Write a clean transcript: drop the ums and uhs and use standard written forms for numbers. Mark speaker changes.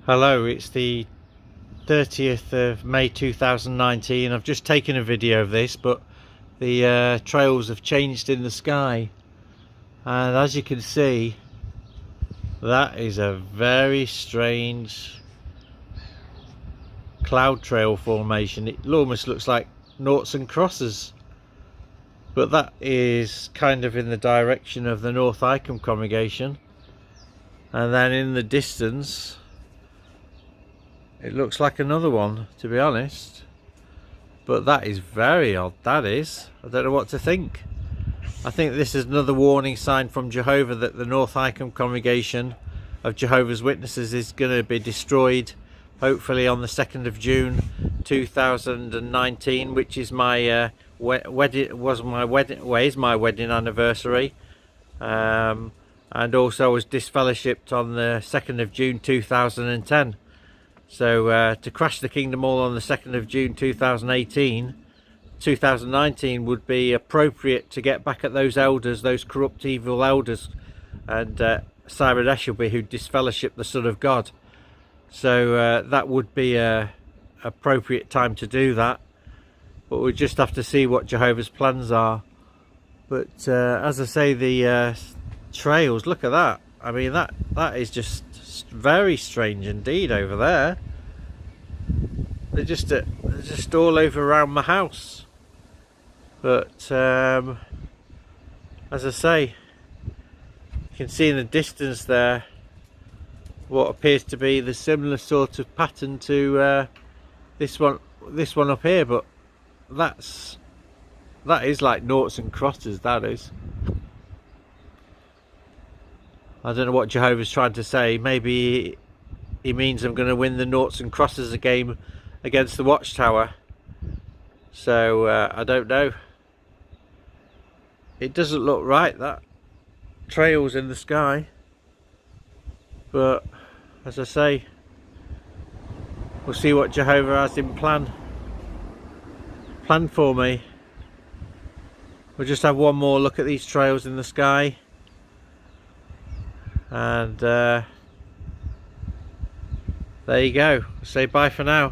Speaker 1: Hello, it's the 30th of May 2019. I've just taken a video of this, but the trails have changed in the sky, and as you can see, that is a very strange cloud trail formation. It almost looks like noughts and crosses, but that is kind of in the direction of the North Icombe congregation, and then in the distance it looks like another one, to be honest. But that is very odd, that is. I don't know what to think. I think this is another warning sign from Jehovah that the North Icombe congregation of Jehovah's Witnesses is going to be destroyed, hopefully on the 2nd of June 2019, which is my is my wedding anniversary. And also I was disfellowshipped on the 2nd of June 2010. So to crash the kingdom all on the 2nd of June 2019 would be appropriate to get back at those elders, those corrupt evil elders, and Simon Eshelby, who disfellowshipped the Son of God. So that would be a appropriate time to do that, but we just have to see what Jehovah's plans are. But as I say, the trails, look at that. I mean, that is just very strange indeed over there. They're just all over around my house. But as I say, you can see in the distance there what appears to be the similar sort of pattern to this one up here, but that is like noughts and crosses, that is. I don't know what Jehovah's trying to say. Maybe he means I'm going to win the noughts and crosses game against the Watchtower. So I don't know. It doesn't look right, that trail's in the sky. But as I say, we'll see what Jehovah has in plan for me. We'll just have one more look at these trails in the sky, and there you go. Say bye for now.